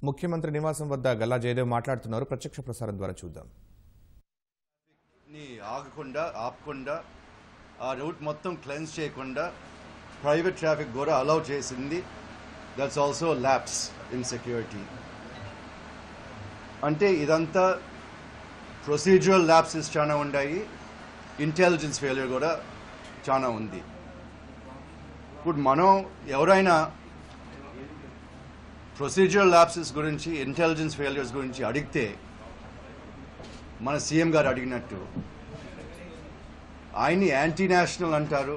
ముఖ్యమంత్రి నివాసం వద్ద గల్లా జయదేవ్ మాట్లాడుతున్నారు. ప్రత్యక్ష ప్రసారం ద్వారా చూద్దాం. ఆపకుండా ఆ రూట్ మొత్తం క్లెన్స్ చేయకుండా ప్రైవేట్ ట్రాఫిక్ కూడా అలౌ చేసింది. That's also lapse in security. అంటే ఇదంతా ప్రొసీజరల్ ల్యాప్సెస్ చాలా ఉన్నాయి, ఇంటెలిజెన్స్ ఫెయిల్యూర్ కూడా చాలా ఉంది. ఇప్పుడు మనం ఎవరైనా ప్రొసీజరల్ ల్యాప్సెస్ గురించి, ఇంటెలిజెన్స్ ఫెయిల్యూర్స్ గురించి అడిగితే మన సీఎం గారు అడిగినట్టు ఆయన్ని యాంటీ నేషనల్ అంటారు.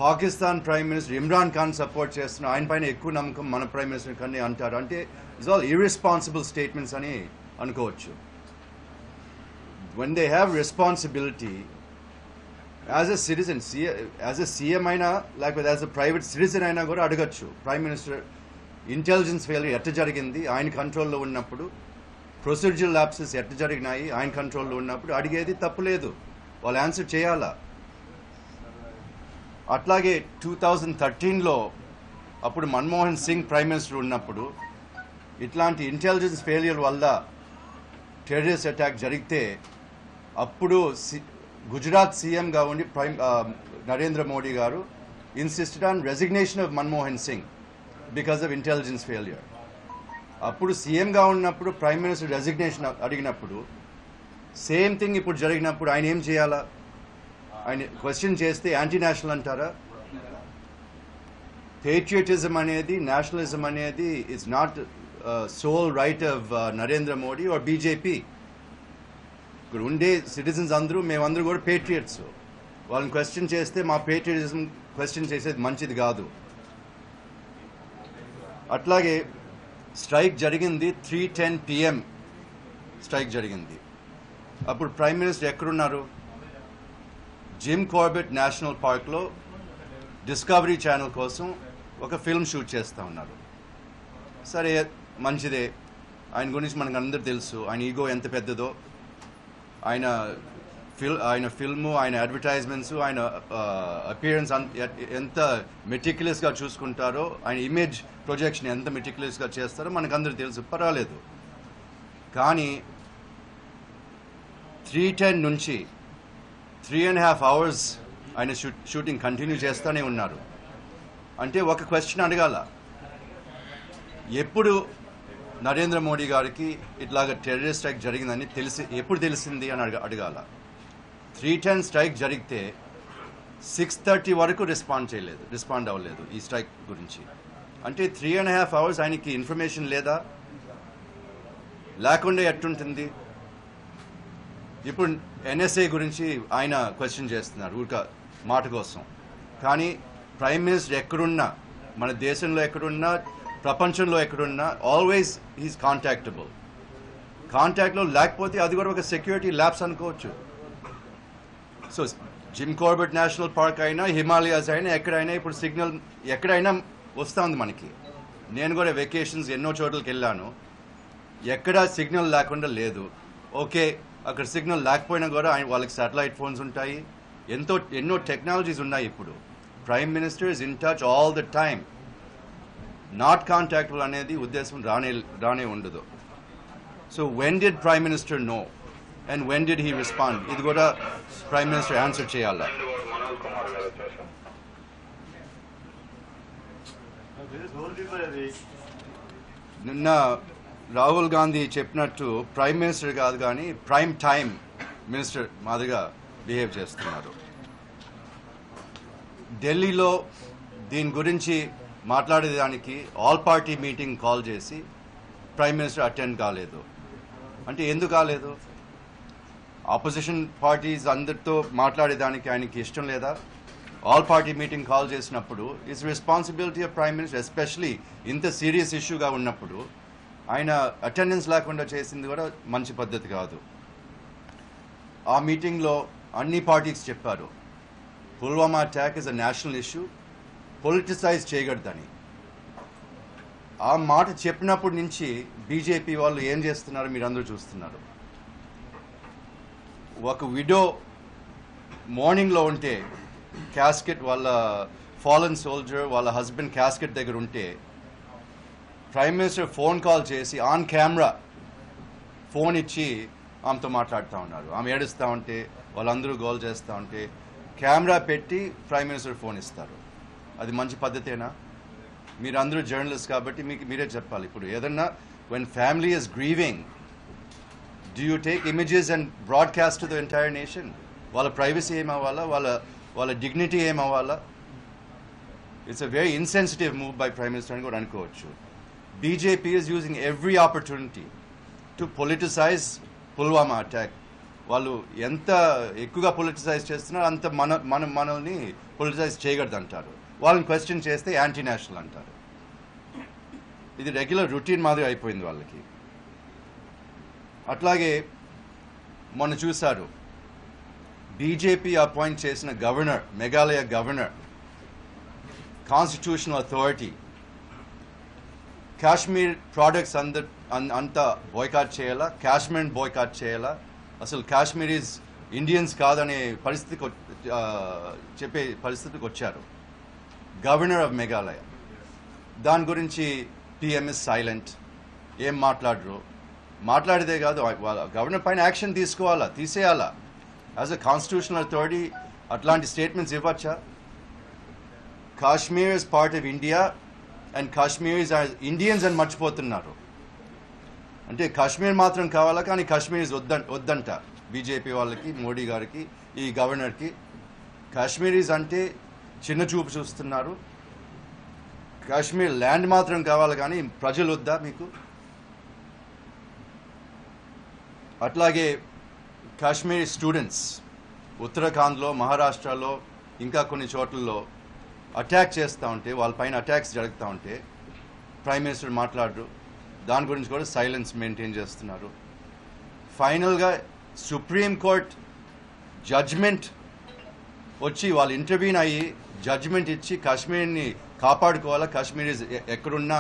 Pakistan prime minister Imran Khan support చేస్తున్నారు, ఆయన పైన ఎక్కువ నమ్మకం మన ప్రైమ్ మినిస్టర్ కానీ అంటారు. అంటే ఇట్స్ ఆల్ ఇర్రెస్పాన్సిబుల్ స్టేట్మెంట్స్ అని అనుకోవచ్చు. when they have responsibility as a citizen, as a CM అయినా లేకపోతే as a private citizen అయినా కూడా అడగచ్చు. ప్రైమ్ మినిస్టర్ ఇంటెలిజెన్స్ ఫెయిల్యూర్ ఎట్ట జరిగింది, ఆయన కంట్రోల్లో ఉన్నప్పుడు, ప్రొసీజరల్ ల్యాప్సెస్ ఎట్ట జరిగినాయి ఆయన కంట్రోల్లో ఉన్నప్పుడు అడిగేది తప్పులేదు, వాళ్ళు ఆన్సర్ చేయాలా. అట్లాగే 2013లో అప్పుడు మన్మోహన్ సింగ్ ప్రైమ్ మినిస్టర్ ఉన్నప్పుడు ఇట్లాంటి ఇంటెలిజెన్స్ ఫెయిల్యూర్ వల్ల టెర్రరిస్ట్ అటాక్ జరిగితే అప్పుడు గుజరాత్ సీఎంగా ఉండి నరేంద్ర మోడీ గారు insisted on resignation of Manmohan Singh because of intelligence failure. అప్పుడు సీఎంగా ఉన్నప్పుడు ప్రైమ్ మినిస్టర్ రెసిగ్నేషన్ అడిగినప్పుడు సేమ్ థింగ్ ఇప్పుడు జరిగినప్పుడు ఆయన ఏం చేయాలా? ఆయన క్వశ్చన్ చేస్తే యాంటీ నేషనల్ అంటారా? పేట్రియాటిజం అనేది, నేషనలిజం అనేది it's not sole right of Narendra Modi or BJP. ఇక్కడ ఉండే సిటిజన్స్ మేమందరూ కూడా పేట్రియట్స్. వాళ్ళని క్వశ్చన్ చేస్తే మా పేట్రియటిజం క్వశ్చన్ చేసేది మంచిది కాదు. అట్లాగే స్ట్రైక్ జరిగింది, 3:10 PM స్ట్రైక్ జరిగింది. అప్పుడు ప్రైమ్ మినిస్టర్ ఎక్కడున్నారు? జిమ్ కార్బెట్ నేషనల్ పార్క్లో డిస్కవరీ ఛానల్ కోసం ఒక ఫిల్మ్ షూట్ చేస్తూ ఉన్నారు. సరే, మంచిదే, ఆయన గురించి మనకు అందరూ తెలుసు, ఆయన ఈగో ఎంత పెద్దదో, ఆయన ఫిల్ము, ఆయన అడ్వర్టైజ్మెంట్స్, ఆయన అపియరెన్స్ ఎంత మెటిక్యులస్గా చూసుకుంటారో, ఆయన ఇమేజ్ ప్రొజెక్షన్ ఎంత మెటిక్యులస్గా చేస్తారో మనకు అందరూ తెలుసు, పర్వాలేదు. కానీ 3:10 నుంచి 3.5 hours ఆయన షూటింగ్ కంటిన్యూ చేస్తూనే ఉన్నారు. అంటే ఒక క్వశ్చన్ అడగాల, ఎప్పుడు నరేంద్ర మోడీ గారికి ఇట్లాగ టెర్రరిస్ట్ స్ట్రైక్ జరిగిందని ఎప్పుడు తెలిసింది అని అడగాల. 3:10 స్ట్రైక్ జరిగితే 6:30 వరకు రెస్పాండ్ అవ్వలేదు ఈ స్ట్రైక్ గురించి. అంటే 3.5 hours ఆయనకి ఇన్ఫర్మేషన్ లేదా? లేకుండా ఎట్టుంటుంది? ఇప్పుడు NSA గురించి ఆయన క్వశ్చన్ చేస్తున్నారు ఊరిక మాట కోసం. కానీ ప్రైమ్ మినిస్టర్ ఎక్కడున్నా, మన దేశంలో ఎక్కడున్నా, ప్రపంచంలో ఎక్కడున్నా, ఆల్వేస్ హీస్ కాంటాక్టబుల్. కాంటాక్ట్లో లేకపోతే అది కూడా ఒక సెక్యూరిటీ ల్యాబ్స్ అనుకోవచ్చు. So Jim Corbett national park అయినా, హిమాలయాస్ అయినా, ఎక్కడైనా ఇప్పుడు సిగ్నల్ ఎక్కడైనా వస్తుంది మనకి. నేను కూడా వెకేషన్స్ ఎన్నో చోట్లకి వెళ్ళాను, ఎక్కడ సిగ్నల్ లేకుండా లేదు. ఓకే, అక్కడ సిగ్నల్ లేకపోయినా కూడా వాళ్ళకి శాటిలైట్ ఫోన్స్ ఉంటాయి, ఎన్నో టెక్నాలజీస్ ఉన్నాయి. ఇప్పుడు prime minister is in touch all the time. Not contactable అనేది ఉద్దేశం రానే ఉండదు. So when did prime minister know and when did he respond? ఇది కూడా ప్రైమ్ మినిస్టర్ ఆన్సర్ చేయాలా. నిన్న రాహుల్ గాంధీ చెప్పినట్టు ప్రైమ్ మినిస్టర్ కాదు కానీ ప్రైమ్ టైమ్ మినిస్టర్ మాదిరిగా బిహేవ్ చేస్తున్నారు. ఢిల్లీలో దీని గురించి మాట్లాడేదానికి ఆల్ పార్టీ మీటింగ్ కాల్ చేసి ప్రైమ్ మినిస్టర్ అటెండ్ కాలేదు. అంటే ఎందుకు కాలేదు? ఆపోజిషన్ పార్టీస్ అందరితో మాట్లాడేదానికి ఆయనకి ఇష్టం లేదా? ఆల్ పార్టీ మీటింగ్ కాల్ చేసినప్పుడు it's responsibility of prime minister, especially ఇంత సీరియస్ ఇష్యూగా ఉన్నప్పుడు ఆయన అటెండెన్స్ లేకుండా చేసింది కూడా మంచి పద్ధతి కాదు. ఆ మీటింగ్లో అన్ని పార్టీస్ చెప్పారు Pulwama attack is a national issue, politicise చేయకూడదని. ఆ మాట చెప్పినప్పటి నుంచి బీజేపీ వాళ్ళు ఏం చేస్తున్నారో మీరు అందరూ చూస్తున్నారు. ఒక విడో మార్నింగ్లో ఉంటే క్యాస్కెట్, వాళ్ళ ఫాలన్ సోల్జర్ వాళ్ళ హస్బెండ్ క్యాస్కెట్ దగ్గర ఉంటే ప్రైమ్ మినిస్టర్ ఫోన్ కాల్ చేసి ఆన్ కెమెరా ఫోన్ ఇచ్చి ఆమెతో మాట్లాడుతూ ఉన్నారు. ఆమె ఏడుస్తూ ఉంటే వాళ్ళందరూ గోల్ చేస్తూ ఉంటే కెమెరా పెట్టి ప్రైమ్ మినిస్టర్ ఫోన్ ఇస్తారు. అది మంచి పద్ధతేనా? మీరు అందరూ జర్నలిస్ట్ కాబట్టి మీరే చెప్పాలి. ఇప్పుడు ఏదన్నా when family is grieving, do you take images and broadcast to the entire nation? వాళ్ళ ప్రైవసీ ఏమవ్వాలా, వాళ్ళ డిగ్నిటీ ఏమవ్వాలా? It's a very insensitive move by prime minister అని కూడా అనుకోవచ్చు. BJP is using every opportunity to politicise Pulwama attack. వాళ్ళు ఎంత ఎక్కువగా పొలిటిసైజ్ చేస్తున్నారో అంత మనల్ని పొలిటిసైజ్ చేయగలదు అంటారు. వాళ్ళని క్వశ్చన్ చేస్తే యాంటీ నేషనల్ అంటారు. ఇది రెగ్యులర్ రొటీన్ మాదిరి అయిపోయింది వాళ్ళకి. అట్లాగే మొన్న చూశారు, బీజేపీ అపాయింట్ చేసిన governor, Meghalaya governor, constitutional authority, Kashmir products అంతా బాయ్కాట్ చేయాలా, కాశ్మీర్ బాయ్కాట్ చేయాలా, అసలు కాశ్మీరీస్ ఇండియన్స్ కాదనే చెప్పే పరిస్థితికి వచ్చారు గవర్నర్ ఆఫ్ మేఘాలయ. దాని గురించి టీఎంఎస్ సైలెంట్, ఏం మాట్లాడరు. మాట్లాడితే కాదు, గవర్నర్ పైన యాక్షన్ తీసేయాలా. యాజ్ అ కాన్స్టిట్యూషనల్ అథారిటీ అట్లాంటి స్టేట్మెంట్స్ ఇవ్వచ్చా? Kashmir is part of India and Kashmiris are Indians అని మర్చిపోతున్నారు. అంటే కాశ్మీర్ మాత్రం కావాలా, కానీ కాశ్మీరీస్ వద్దంట బీజేపీ వాళ్ళకి, మోడీ గారికి, ఈ గవర్నర్కి. కాశ్మీరీస్ అంటే చిన్న చూపు చూస్తున్నారు. కాశ్మీర్ ల్యాండ్ మాత్రం కావాలి, కానీ ప్రజలు వద్దా మీకు? అట్లాగే కాశ్మీరీ స్టూడెంట్స్ ఉత్తరాఖండ్లో, మహారాష్ట్రలో, ఇంకా కొన్ని చోట్లలో అటాక్ చేస్తూ ఉంటే, వాళ్ళపైన అటాక్స్ జరుగుతూ ఉంటే ప్రైమ్ మినిస్టర్ మాట్లాడరు. దాని గురించి కూడా సైలెన్స్ మెయింటైన్ చేస్తున్నారు. ఫైనల్గా సుప్రీంకోర్టు జడ్జ్మెంట్ వచ్చి వాళ్ళు ఇంటర్వ్యూన్ అయ్యి జడ్జ్మెంట్ ఇచ్చి కాశ్మీర్ని కాపాడుకోవాలా, కాశ్మీరీస్ ఎక్కడున్నా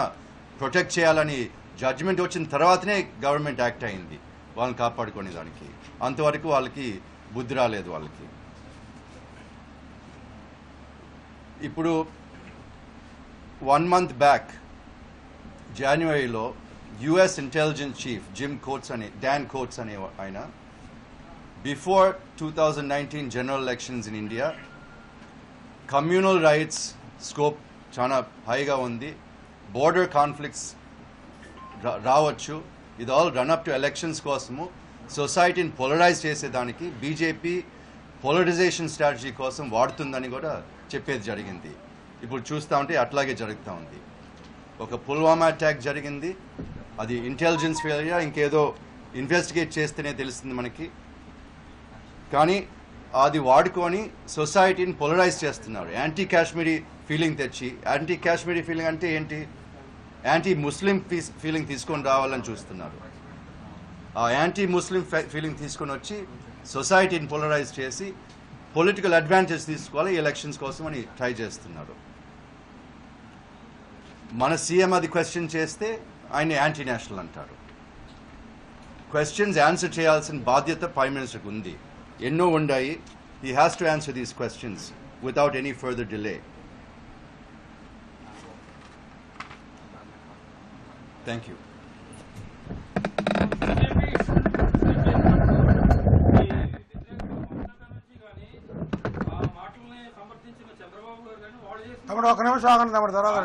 ప్రొటెక్ట్ చేయాలని జడ్జ్మెంట్ వచ్చిన తర్వాతనే గవర్నమెంట్ యాక్ట్ అయింది వాళ్ళని కాపాడుకునే దానికి. అంతవరకు వాళ్ళకి బుద్ధి రాలేదు వాళ్ళకి. ఇప్పుడు 1 month బ్యాక్ జనవరిలో US intelligence chief Dan Coats అనే ఆయన, before 2019 general elections in India communal riots scope చాలా హైగా ఉంది, బోర్డర్ కాన్ఫ్లిక్ట్స్ రావచ్చు, ఇది ఆల్ రన్అప్ టు ఎలక్షన్స్ కోసము సొసైటీని పోలరైజ్ చేసేదానికి బీజేపీ పోలరైజేషన్ స్ట్రాటజీ కోసం వాడుతుందని కూడా చెప్పేది జరిగింది. ఇప్పుడు చూస్తూ ఉంటే అట్లాగే జరుగుతూ ఉంది. ఒక పుల్వామా అటాక్ జరిగింది, అది ఇంటెలిజెన్స్ ఫెయిలియర్, ఇంకేదో ఇన్వెస్టిగేట్ చేస్తేనే తెలుస్తుంది మనకి. కానీ అది వాడుకొని సొసైటీని పోలరైజ్ చేస్తున్నారు. యాంటీ కాశ్మీరీ ఫీలింగ్ తెచ్చి, యాంటీ కాశ్మీరీ ఫీలింగ్ అంటే ఏంటి? యాంటీ ముస్లిం ఫీలింగ్ తీసుకొని రావాలని చూస్తున్నారు. ఆ యాంటీ ముస్లిం ఫీలింగ్ తీసుకొని వచ్చి సొసైటీని పోలరైజ్ చేసి పొలిటికల్ అడ్వాంటేజ్ తీసుకోవాలి ఎలక్షన్స్ కోసం అని ట్రై చేస్తున్నారు. మన సీఎం అది క్వశ్చన్ చేస్తే ఆయన యాంటీ నేషనల్ అంటారు. క్వశ్చన్స్ ఆన్సర్ చేయాల్సిన బాధ్యత ప్రైమ్ మినిస్టర్కి ఉంది, ఎన్నో ఉన్నాయి. He has to answer these questions without any further delay. Thank you. తమ్ముడు ఒక నిమిషం ఆగండి తమ్ముడు, తర్వాత